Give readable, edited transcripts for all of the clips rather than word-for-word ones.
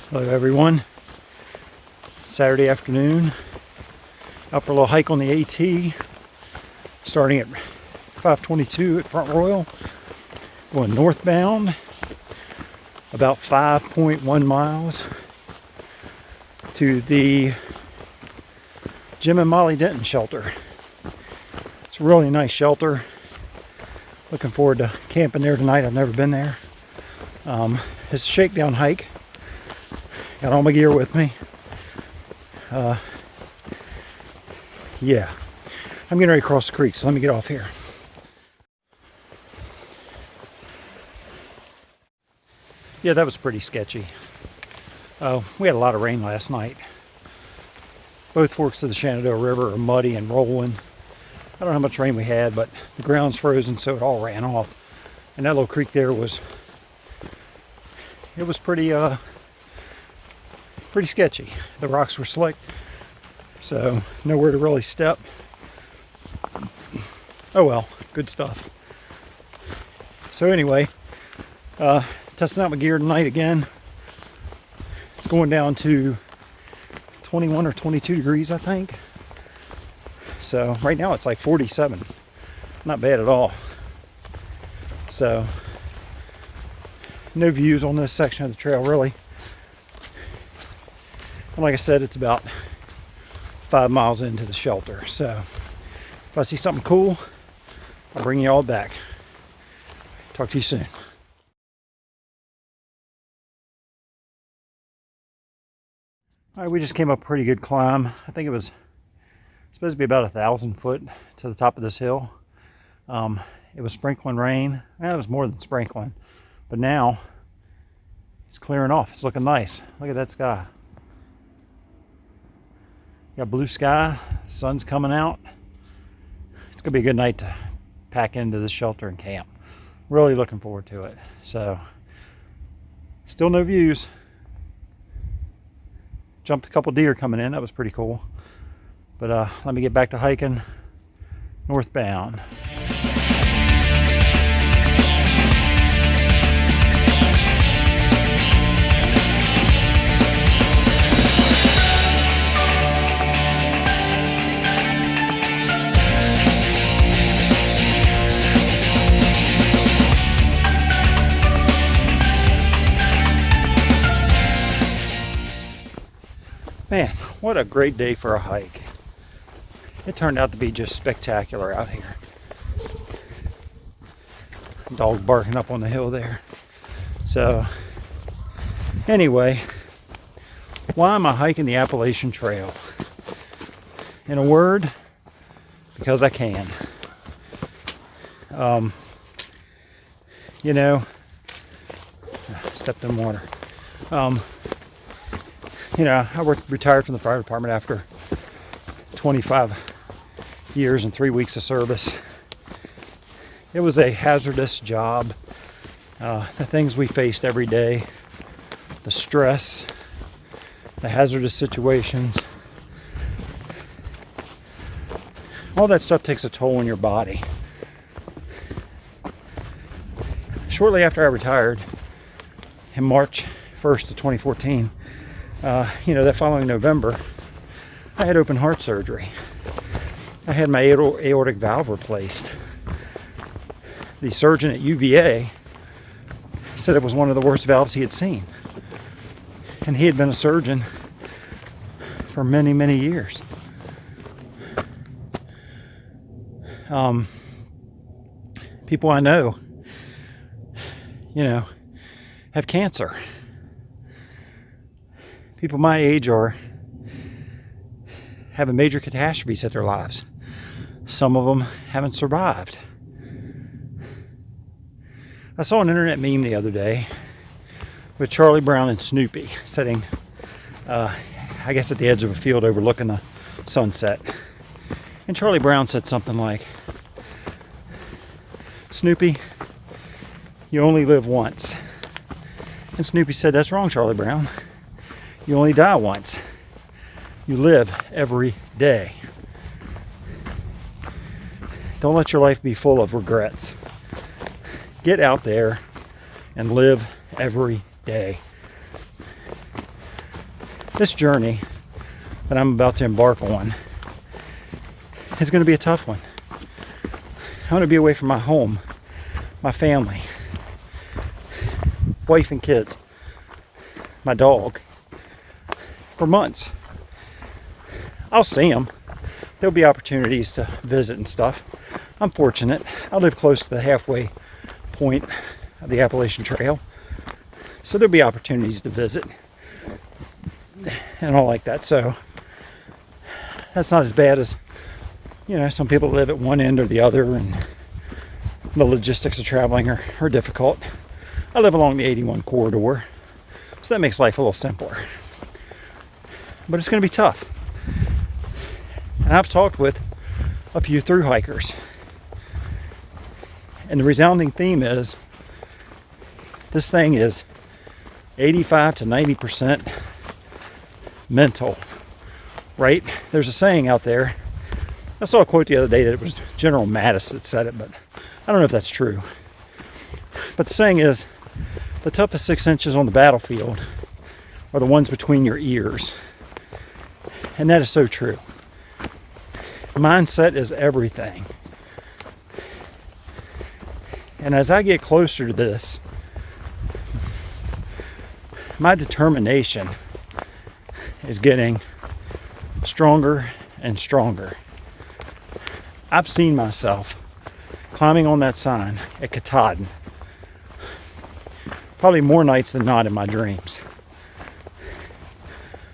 Hello everyone. Saturday afternoon, out for a little hike on the AT, starting at 522 at Front Royal, going northbound, about 5.1 miles to the Jim and Molly Denton Shelter. It's a really nice shelter. Looking forward to camping there tonight. I've never been there. It's a shakedown hike. Got all my gear with me. Yeah, I'm getting ready to cross the creek, so let me get off here. Yeah, that was pretty sketchy. We had a lot of rain last night. Both forks of the Shenandoah River are muddy and rolling. I don't know how much rain we had, but the ground's frozen, so it all ran off. And that little creek there was pretty sketchy. The rocks were slick, so nowhere to really step. Oh well, good stuff. So anyway, testing out my gear tonight again. It's going down to 21 or 22 degrees, I think. So right now it's like 47. Not bad at all. So no views on this section of the trail really. And like I said, it's about 5 miles into the shelter. So if I see something cool, I'll bring you all back. Talk to you soon. All right, we just came up a pretty good climb. I think it was supposed to be about 1,000 foot to the top of this hill. It was sprinkling rain. It was more than sprinkling, but now it's clearing off. It's looking nice. Look at that sky. Got blue sky, sun's coming out. It's gonna be a good night to pack into the shelter and camp. Really looking forward to it. So, still no views. Jumped a couple deer coming in, that was pretty cool. But let me get back to hiking northbound. Man, what a great day for a hike. It turned out to be just spectacular out here. Dog barking up on the hill there. So, anyway, why am I hiking the Appalachian Trail? In a word, because I can. You know, stepped in water. You know, I retired from the fire department after 25 years and 3 weeks of service. It was a hazardous job. The things we faced every day, the stress, the hazardous situations, all that stuff takes a toll on your body. Shortly after I retired, in March 1st of 2014, you know, that following November, I had open heart surgery. I had my aortic valve replaced. The surgeon at UVA said it was one of the worst valves he had seen. And he had been a surgeon for many, many years. People I know, you know, have cancer. People my age are having major catastrophes hit their lives. Some of them haven't survived. I saw an internet meme the other day with Charlie Brown and Snoopy sitting, I guess at the edge of a field overlooking the sunset. And Charlie Brown said something like, "Snoopy, you only live once." And Snoopy said, "That's wrong, Charlie Brown. You only die once. You live every day. Don't let your life be full of regrets. Get out there and live every day." this journey that I'm about to embark on is going to be a tough one. I'm going to be away from my home, my family, wife and kids, my dog, for months. I'll see them. There'll be opportunities to visit and stuff. I'm fortunate. I live close to the halfway point of the Appalachian Trail, so there'll be opportunities to visit and all like that. So that's not as bad as, some people live at one end or the other, and the logistics of traveling are difficult. I live along the 81 corridor, so that makes life a little simpler. But it's going to be tough. And I've talked with a few thru hikers, and the resounding theme is this thing is 85 to 90% mental, right? There's a saying out there. I saw a quote the other day that it was General Mattis that said it, but I don't know if that's true. But the saying is, the toughest 6 inches on the battlefield are the ones between your ears. And that is so true. Mindset is everything. And as I get closer to this, my determination is getting stronger and stronger. I've seen myself climbing on that sign at Katahdin probably more nights than not in my dreams.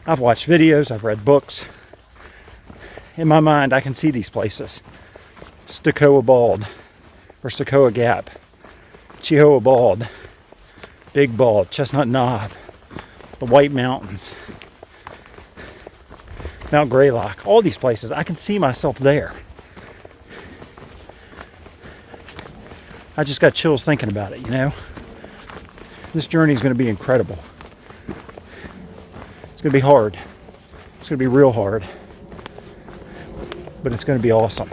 I've watched videos, I've read books. In my mind, I can see these places. Stokoa Bald, or Stokoa Gap, Chihuahua Bald, Big Bald, Chestnut Knob, the White Mountains, Mount Greylock, all these places. I can see myself there. I just got chills thinking about it, This journey is going to be incredible. It's going to be hard. It's going to be real hard. But it's going to be awesome.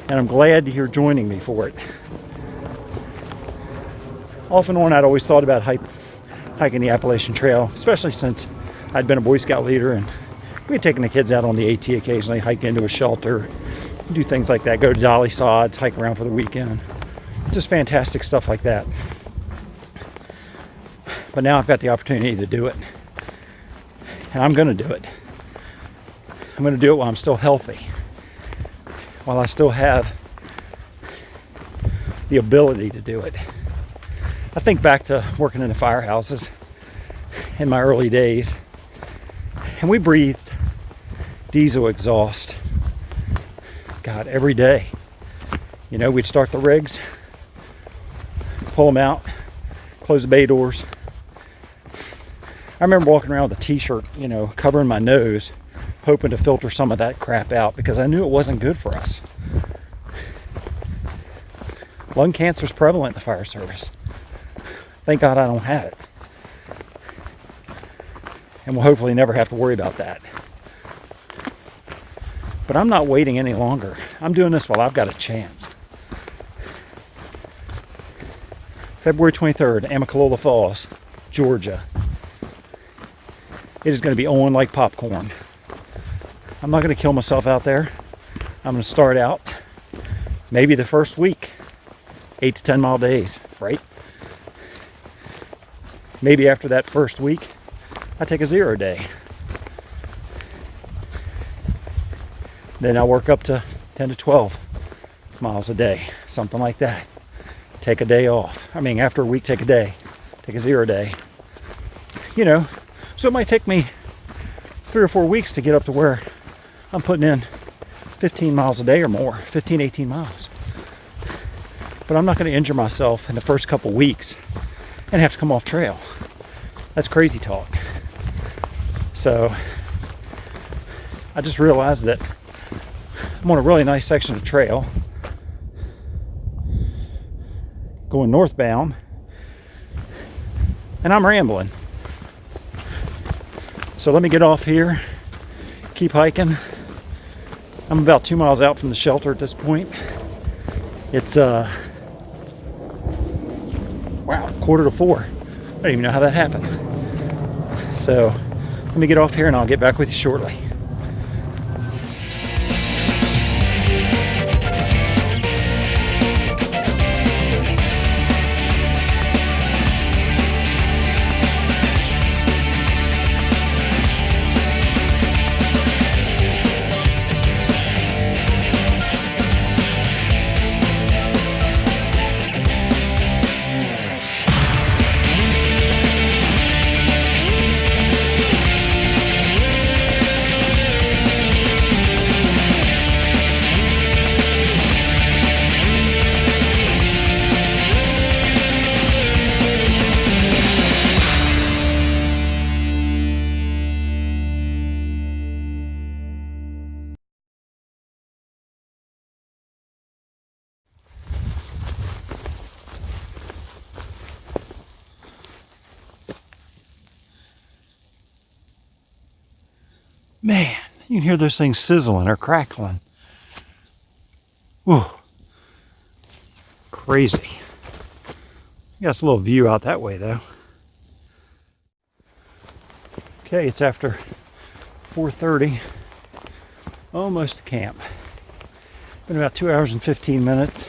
And I'm glad you're joining me for it. Off and on, I'd always thought about hiking the Appalachian Trail, especially since I'd been a Boy Scout leader, and we had taken the kids out on the AT occasionally, hike into a shelter, do things like that, go to Dolly Sods, hike around for the weekend. Just fantastic stuff like that. But now I've got the opportunity to do it. And I'm going to do it. I'm going to do it while I'm still healthy. While I still have the ability to do it. I think back to working in the firehouses in my early days, and we breathed diesel exhaust, God, every day. We'd start the rigs, pull them out, close the bay doors. I remember walking around with a t-shirt, covering my nose, hoping to filter some of that crap out because I knew it wasn't good for us. Lung cancer is prevalent in the fire service. Thank God I don't have it. And we'll hopefully never have to worry about that. But I'm not waiting any longer. I'm doing this while I've got a chance. February 23rd, Amicalola Falls, Georgia. It is going to be on like popcorn. I'm not going to kill myself out there. I'm going to start out maybe the first week, 8 to 10 mile days, right? Maybe after that first week, I take a 0 day. Then I'll work up to 10 to 12 miles a day, something like that. Take a day off. After a week, take a day. Take a 0 day. So it might take me 3 or 4 weeks to get up to where I'm putting in 15 miles a day or more, 15, 18 miles. But I'm not going to injure myself in the first couple weeks and have to come off trail. That's crazy talk. So I just realized that I'm on a really nice section of trail going northbound, and I'm rambling. So let me get off here, keep hiking. I'm about 2 miles out from the shelter at this point. It's wow, 3:45. I don't even know how that happened. So Let me get off here and I'll get back with you shortly. Man, you can hear those things sizzling or crackling. Whew. Crazy. Got a little view out that way though. Okay, it's after 4:30. Almost to camp. Been about 2 hours and 15 minutes.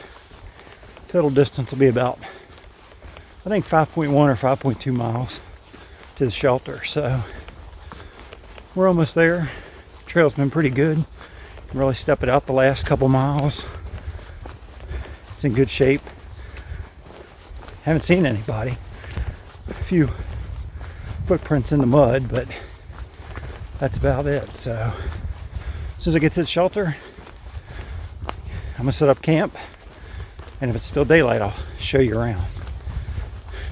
Total distance will be about, I think 5.1 or 5.2 miles to the shelter. So we're almost there. Trail's been pretty good. Can really step it out the last couple miles. It's in good shape. Haven't seen anybody. A few footprints in the mud, but that's about it. So as soon as I get to the shelter, I'm gonna set up camp, and if it's still daylight, I'll show you around.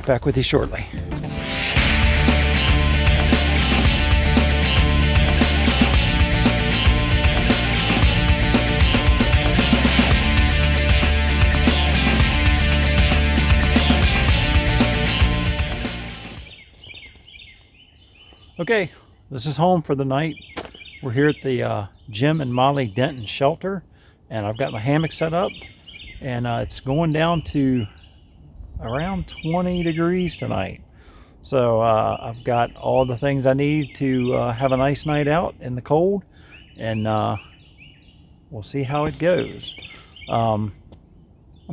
Back with you shortly. Okay, this is home for the night. We're here at the Jim and Molly Denton Shelter, and I've got my hammock set up, and it's going down to around 20 degrees tonight. So I've got all the things I need to have a nice night out in the cold, and we'll see how it goes. I'm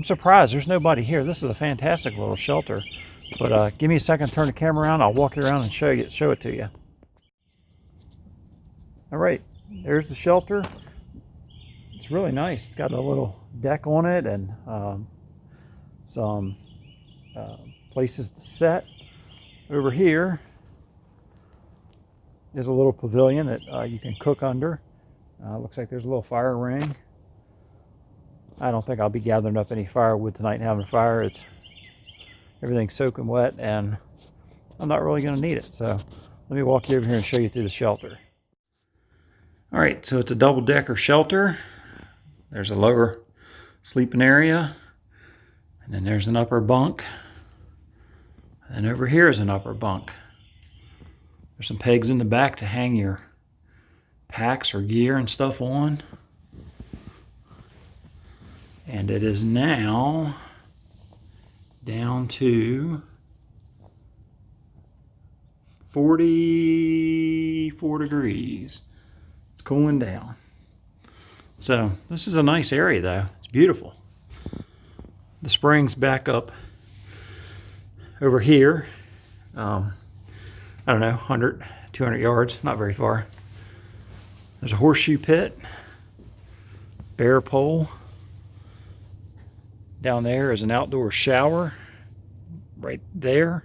surprised there's nobody here. This is a fantastic little shelter. But give me a second to turn the camera around. I'll walk you around and show it to you. All right, there's the shelter. It's really nice. It's got a little deck on it and some places to set. Over here is a little pavilion that you can cook under. Looks like there's a little fire ring. I don't think I'll be gathering up any firewood tonight and having a fire. Everything's soaking wet, and I'm not really going to need it. So let me walk you over here and show you through the shelter. All right, so it's a double-decker shelter. There's a lower sleeping area, and then there's an upper bunk. And over here is an upper bunk. There's some pegs in the back to hang your packs or gear and stuff on. And it is now down to 44 degrees. It's cooling down. So this is a nice area though. It's beautiful. The spring's back up over here. I don't know, 100, 200 yards, not very far. There's a horseshoe pit, bear pole. Down there is an outdoor shower right there.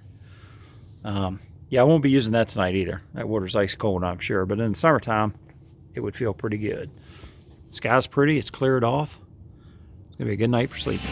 Yeah, I won't be using that tonight either. That water's ice cold, I'm sure, but in the summertime it would feel pretty good. The sky's pretty, it's cleared off. It's gonna be a good night for sleeping.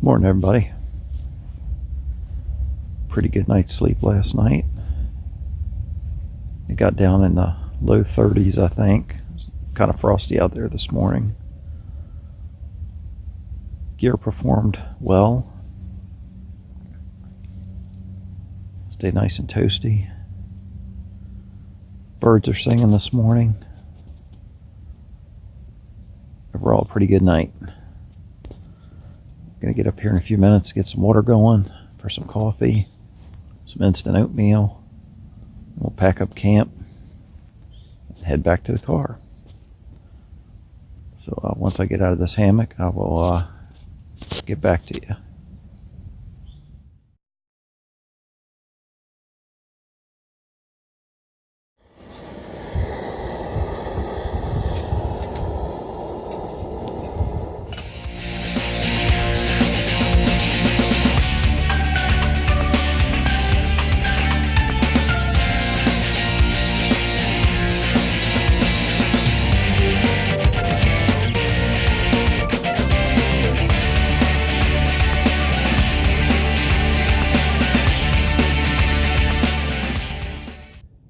Morning, everybody. Pretty good night's sleep last night. It got down in the low 30s, I think. Kind of frosty out there this morning. Gear performed well. Stayed nice and toasty. Birds are singing this morning. Overall, pretty good night. Gonna get up here in a few minutes, get some water going for some coffee, some instant oatmeal. We'll pack up camp and head back to the car. So once I get out of this hammock, I will get back to you.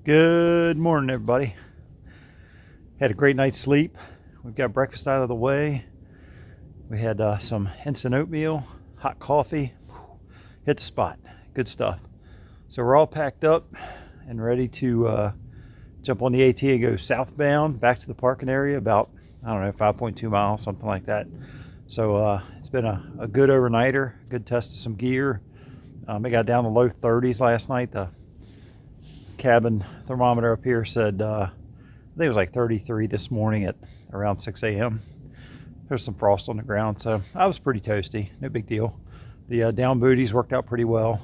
Good morning, everybody. Had a great night's sleep. We've got breakfast out of the way. We had some instant oatmeal, hot coffee. Hit the spot. Good stuff. So we're all packed up and ready to jump on the AT and go southbound back to the parking area, about, I don't know, 5.2 miles, something like that. So it's been a good overnighter, good test of some gear. It got down to low 30s last night. The cabin thermometer up here said I think it was like 33 this morning at around 6 a.m. There's some frost on the ground, so I was pretty toasty. No big deal. The down booties worked out pretty well.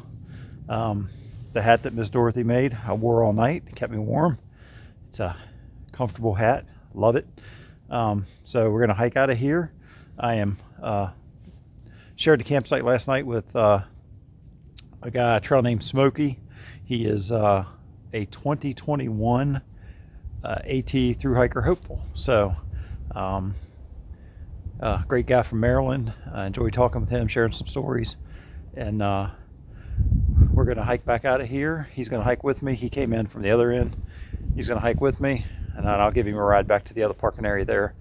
The hat that Miss Dorothy made, I wore all night. It kept me warm. It's a comfortable hat. Love it. So we're gonna hike out of here. I am shared the campsite last night with a guy, a trail named Smokey. He is a 2021 AT thru-hiker hopeful. So great guy from Maryland. I enjoyed talking with him, sharing some stories. And we're going to hike back out of here. He's going to hike with me. He came in from the other end. He's going to hike with me, and then I'll give him a ride back to the other parking area there.